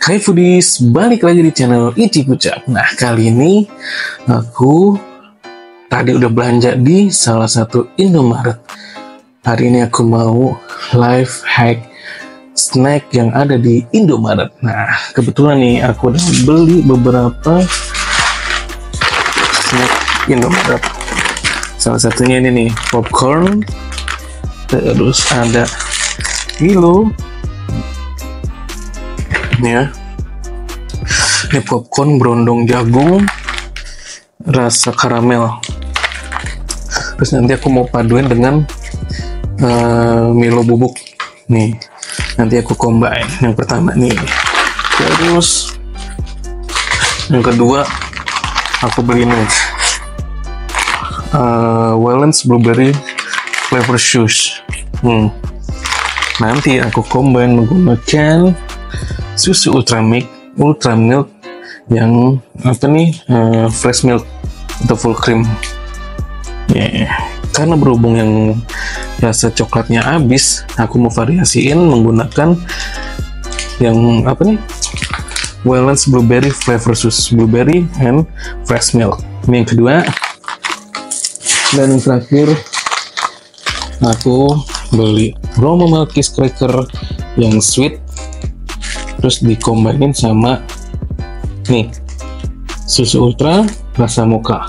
Hai foodies, balik lagi di channel Icip Ucap. Nah, kali ini aku tadi udah belanja di salah satu Indomaret. Hari ini aku mau live hack snack yang ada di Indomaret. Nah, kebetulan nih aku udah beli beberapa snack Indomaret. Salah satunya ini nih, popcorn. Terus ada Milo. Ya, ini popcorn berondong jagung rasa karamel. Terus nanti aku mau paduin dengan Milo bubuk nih, nanti aku combine. Yang pertama nih, terus yang kedua aku beli nih Wellens blueberry flavor shoes. Nanti aku combine menggunakan susu ultramilk yang apa nih, fresh milk atau full cream. Karena berhubung yang rasa coklatnya habis, aku mau variasiin menggunakan yang apa nih, Wellens blueberry flavor susu blueberry and fresh milk. Ini yang kedua. Dan yang terakhir aku beli Roma Malkis cracker yang sweet, terus dikombainin sama nih susu ultra rasa mocha.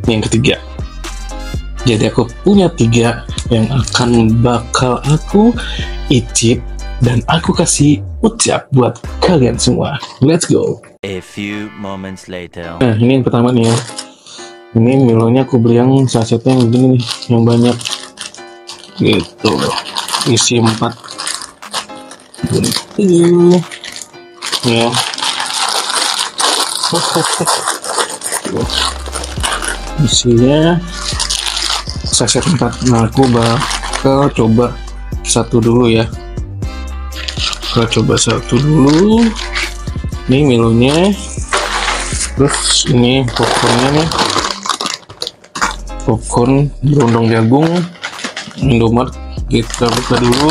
Ini yang ketiga. Jadi aku punya 3 yang bakal aku icip dan aku kasih ucap buat kalian semua. Let's go. A few moments later. Nah, ini yang pertama nih ya. Ini Milonya aku beli yang sasetnya yang begini nih, yang banyak gitu, isi 4 ya. Isinya saset 4. Nah, aku bakal coba satu dulu ya. Kita coba satu dulu. Ini Milonya. Terus ini popcornnya nih. Popcorn berondong jagung Indomaret. Kita buka dulu.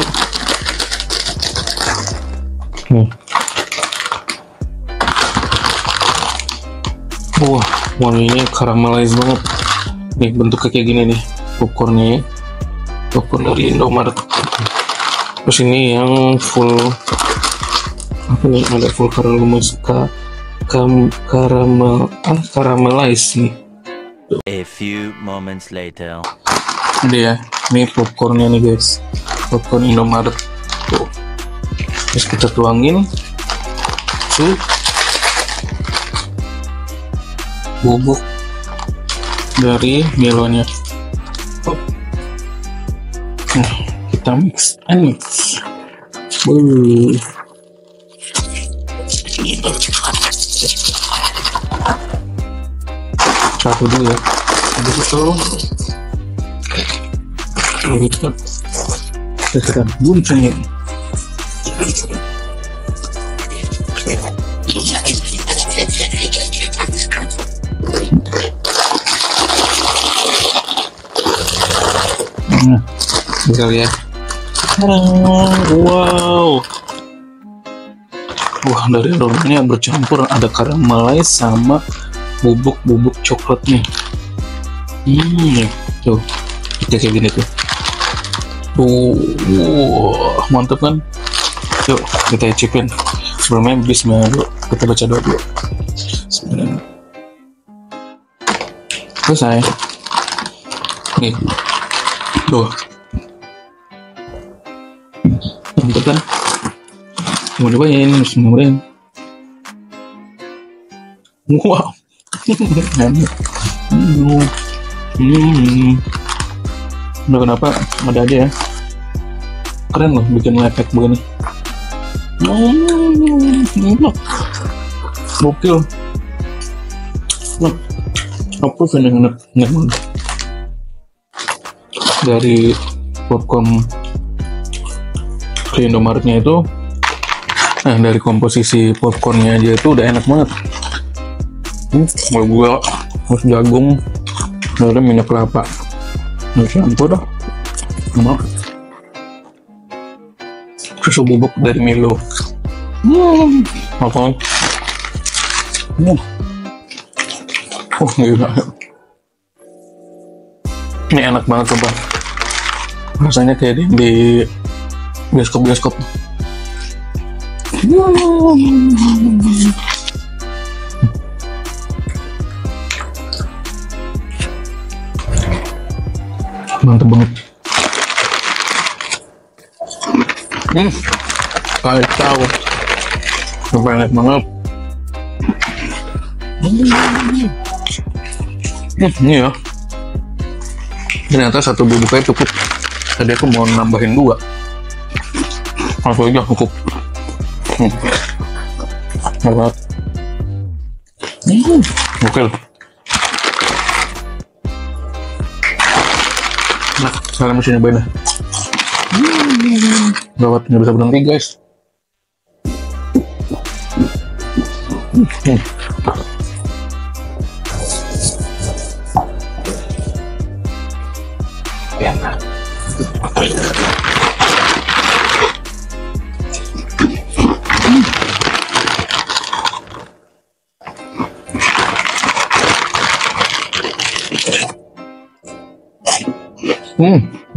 Wah, warnanya caramelize banget. Nih, bentuknya kayak gini nih popcornnya. Popcorn dari Indomaret. Terus ini yang full apa nih? Ada full caramelize nih. A few moments later. Ini ya, ini popcornnya nih guys, popcorn Indomaret tuh. Terus kita tuangin bubuk dari Milonya. Nah, kita mix and mix. Satu dulu ya. Habis itu kita guncangin. Nah, bisa lihat. Wow. Wah, dari aromanya bercampur, ada caramelize sama bubuk coklat nih. Tuh, kayak gini tuh. Wah, mantep kan? Yuk, kita icipin. Sebelumnya bismillah dulu. Kita baca doa dulu. Bismillah. Selesai. Nih. Tuh. Mantep kan? Mau cobain, bismillah. Wow. Udah, kenapa ada aja ya, keren loh bikin efek begini. Gokil. Aku seneng banget dari popcorn di Indomaretnya itu. Nah, dari komposisi popcornnya aja itu udah enak banget. Gula, terus jagung, dari minyak kelapa, campur dah sama susu bubuk dari Milo. Apa? Oh, gila. Ini enak banget coba. Rasanya kayak di bioskop-bioskop. Mantap banget. Kayak tahu. Coba enak banget. Ini ya. Ternyata satu bubuknya cukup. Tadi aku mau nambahin 2. Langsung aja cukup. Enak. Oke. Nah, sekarang mesti nyobain dah. Gawat, nggak bisa berhenti guys. Enak.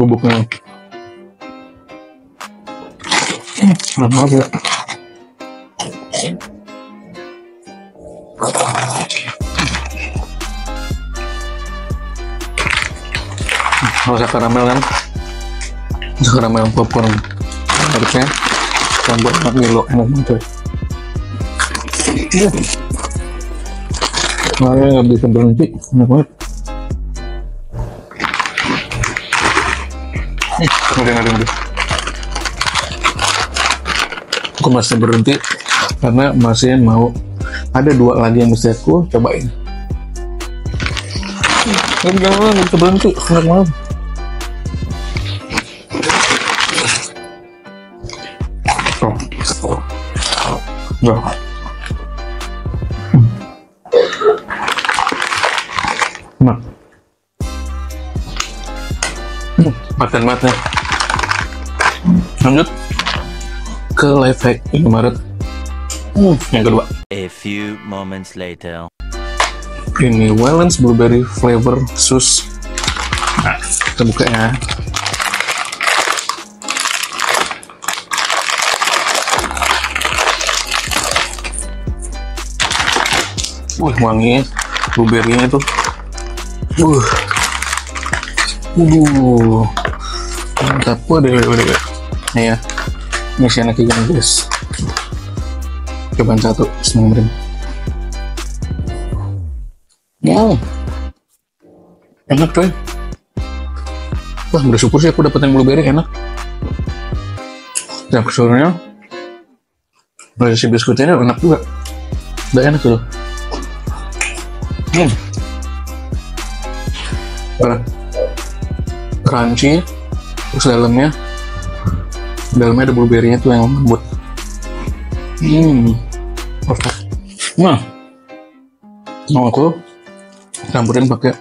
Bubuknya. Enak banget ya. Rasa karamel kan, rasa karamel popcorn harusnya campur sama Milo, enak banget. Makanya nggak bisa berhenti, enak banget. Udah. Aku masih berhenti karena masih mau ada 2 lagi yang mesti aku cobain. Jangan bisa berhenti, enak banget. Nah. Makan matnya. Lanjut ke life hack Indomaret. Yang kedua. A few moments later. Ini Wellens Blueberry Flavor Sus. Nah, kita buka ya. Wangi blueberry-nya tuh. Mantap. Waduh. Nih ya. Ini si enak gini guys. Cobaan 1. Bismillahirrahmanirrahim. Enak coy. Wah, bersyukur sih aku dapetin blueberry, enak. Teksturnya, si biskuitnya enak juga. Udah enak tuh. Crunchy, terus dalamnya ada blueberry-nya tuh yang lembut. Perfect. Nah, mau aku campurin pakai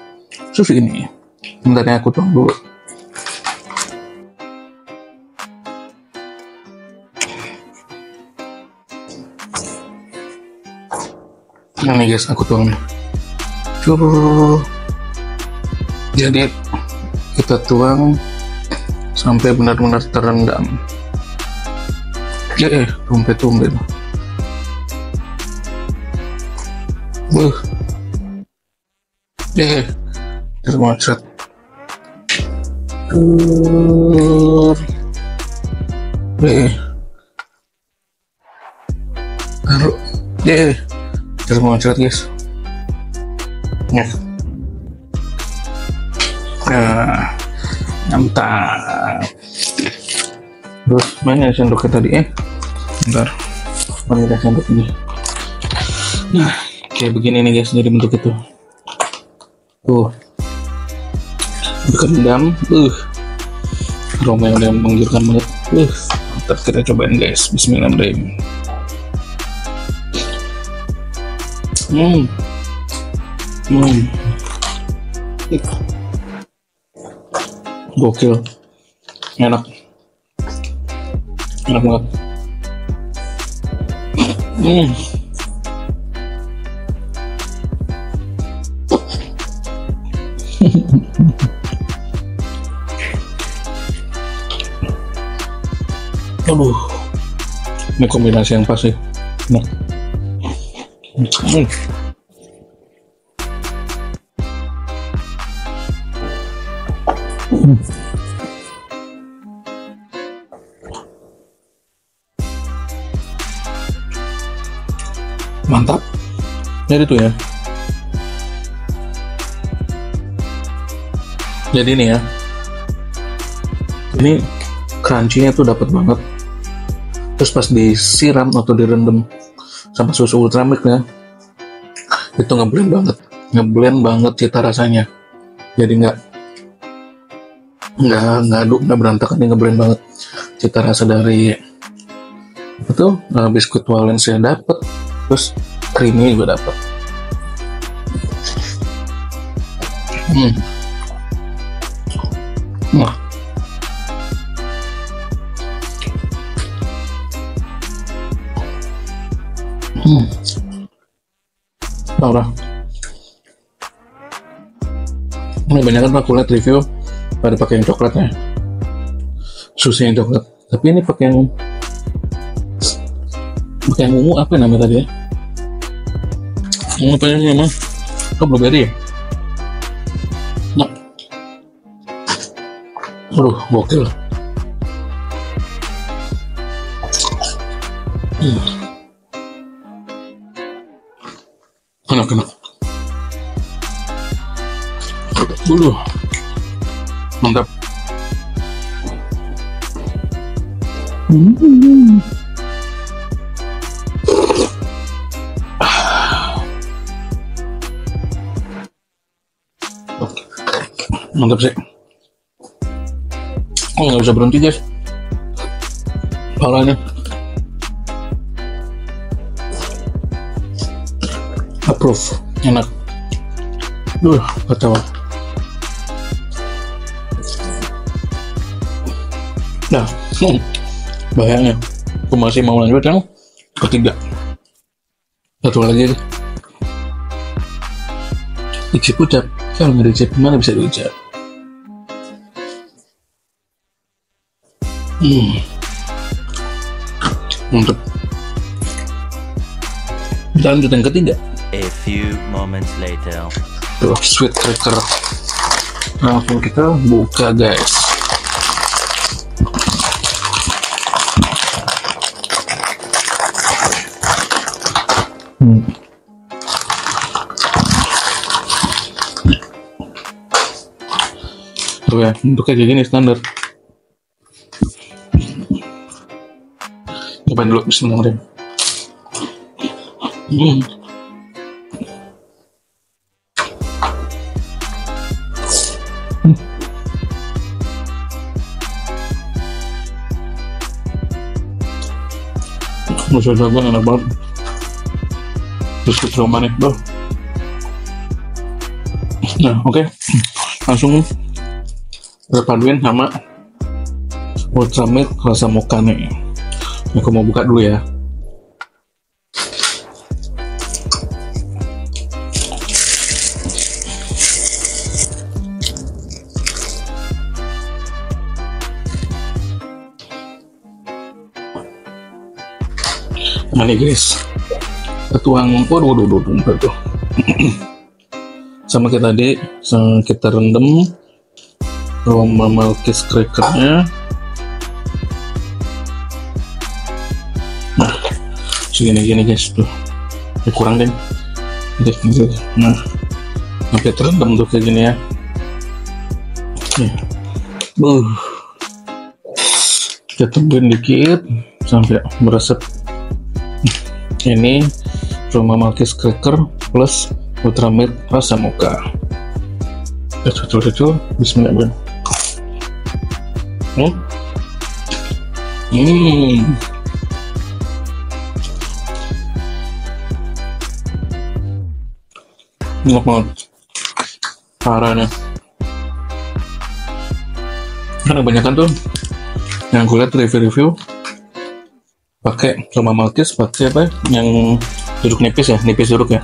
susu ini. Bentar ya, aku tuang dulu. Nah nih guys, aku tuang nih. Jadi kita tuang sampai benar-benar terendam. Tumpet. Termocet. Taruh. Termocet guys. Mantap. Terus mana sendoknya tadi bentar, mana sendok ini. Nah, kayak begini nih guys, jadi bentuk itu tuh berendam. Aroma yang udah menggiurkan banget. Mantap, kita cobain guys. Bismillahirrahmanirrahim. Gokil, enak banget. Hmm. Aduh, ini kombinasi yang pas sih. Nah. Mantap. Jadi tuh ya. Jadi nih ya. Ini crunchy-nya tuh dapat banget. Terus pas disiram atau direndam sama susu Ultramilk ya, itu ngeblend banget cita rasanya. Jadi nggak aduk, nggak berantakan, ngeblend banget cita rasa dari itu biskuit Valens ya dapet, terus creamy juga dapet. Nah. Udah. Ini banyak kan aku lihat review pada pakai yang coklatnya, susu yang coklat. Tapi ini pakai yang ungu, apa namanya tadi ya? Apa namanya? Oh, blueberry ya? Nah. Aduh, gokil. Enak. Mantap. Mantap sih. Oh, nggak bisa berhenti guys. Parahnya. Approve, enak. Kacau. Nah, bayangnya aku masih mau lanjut yang ketiga. Satu lagi. Icip ucap. Kalau nggak dicip, mana bisa diucap? Mantap. Kita lanjut yang ketiga. A few moments later. Tuh, sweet cracker. Langsung kita buka guys. Tuh ya, bentuknya kayak gini standar. Cobain dulu, bismillahirrahmanirrahim. Musuh sabar enak banget. Biskuit Roma nih, bro. Nah, oke. Langsung berpaduin sama Ultramilk rasa mocha nih. Aku mau buka dulu ya. Nah nih guys, tuang, waduh, sama kayak tadi, kita rendam aroma Malkis crackernya. Nah, segini guys tuh, kurang deh. Nah, sampai terendam tuh kayak gini ya. Kita tungguin dikit sampai meresap. Ini aroma Malkis cracker plus Ultramilk rasa mocha. Betul. Bismillah. Enak banget. Parahnya. Karena kebanyakan tuh yang gue lihat review pakai Roma Malkis, pakai apa yang jeruk nipis ya, nipis jeruk ya.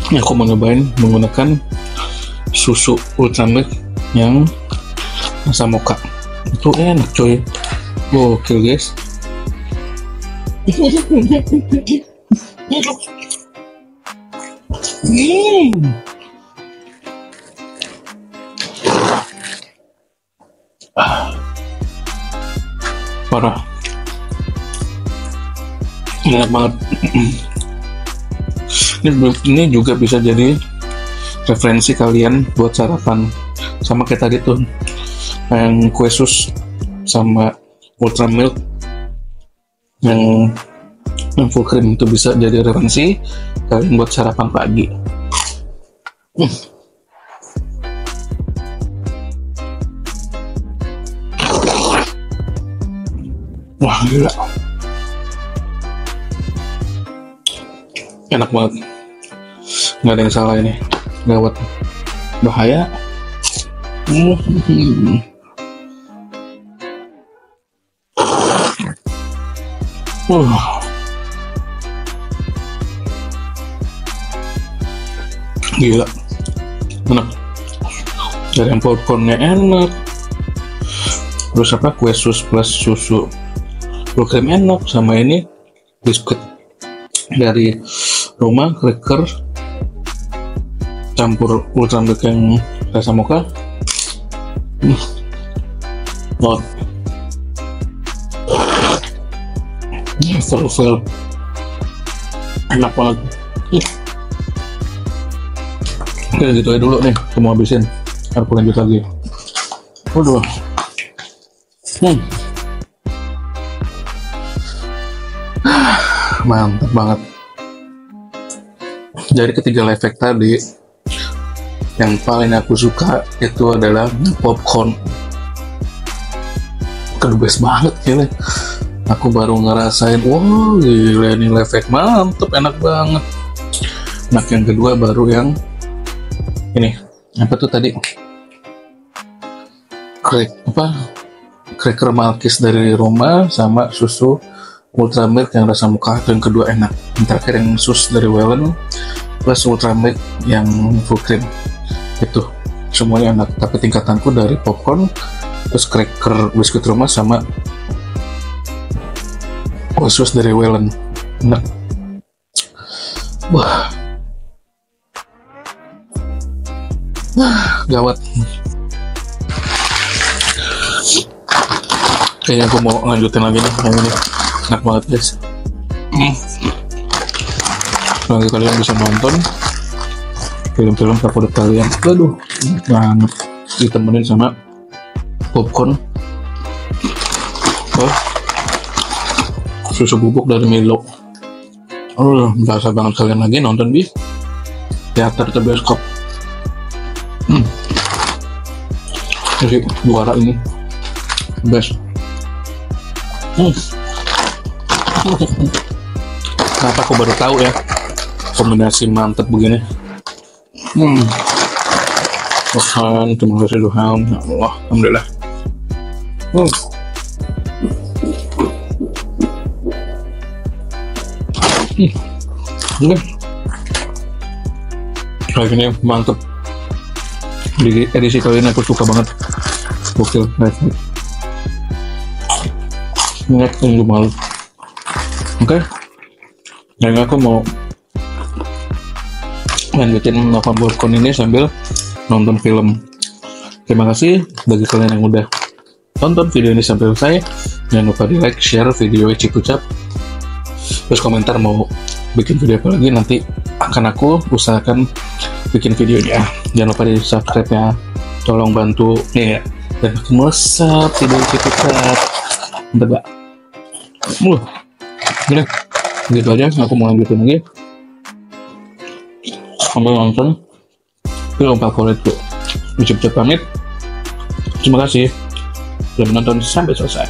Ini aku mau nyobain menggunakan susu Ultramilk yang rasa mocha. Itu enak coy, gokil guys. Parah, enak banget. Ini juga bisa jadi referensi kalian buat sarapan, sama kayak tadi tuh yang kue sus sama Ultramilk yang full cream, itu bisa jadi referensi kalian buat sarapan pagi. Wah gila, enak banget, nggak ada yang salah ini, gawat, bahaya. Gila, enak. Dari yang popcornnya enak, terus apa kue sus plus susu full cream enak, sama ini biskuit dari Roma cracker campur Ultramilk yang rasa mocha. Not full enak banget. Oke gitu aja dulu nih, aku mau habisin, aku lanjut lagi. Waduh. Mantap banget. Dari ketiga life hack tadi, yang paling aku suka itu adalah popcorn. The best banget gila. Aku baru ngerasain, wow gila ini life hack mantep, enak banget. Nah yang kedua baru yang ini, apa tuh tadi? Cracker Malkis dari Roma sama susu Ultramilk yang rasa mocha, itu yang kedua enak. Yang terakhir yang sus dari Wellen plus Ultramilk yang full cream, itu semuanya enak. Tapi tingkatanku dari popcorn, terus cracker biskuit Roma sama sus dari Wellen, enak. Wah gawat. Kayaknya aku mau lanjutin lagi nih yang ini, enak banget guys. Nanti kalian bisa nonton film-film favorit kalian. Aduh, enak banget, ditemenin sama popcorn, susu bubuk dari Milo. Berasa banget kalian lagi nonton di teater atau bioskop. Jadi juara ini best. Kenapa aku baru tahu ya kombinasi mantep begini. Tuhan, terima kasih Tuhan, ya Allah, alhamdulillah. Kayak gini mantep. Di edisi kali ini aku suka banget, gokil. Ingat tunggu malu. Oke, dan aku mau lanjutin makan popcorn ini sambil nonton film. Terima kasih bagi kalian yang udah tonton video ini sampai selesai. Jangan lupa di like, share video Cipucap, terus komentar mau bikin video apa lagi, nanti akan aku usahakan bikin videonya. Jangan lupa di subscribe ya, tolong bantu nih ya, dan makin melesat video Cipucap. Bentar gak? Gini, gitu aja, aku mau lanjutin lagi sambil nonton film favoritku. Cipucap pamit. Terima kasih sudah menonton sampai selesai.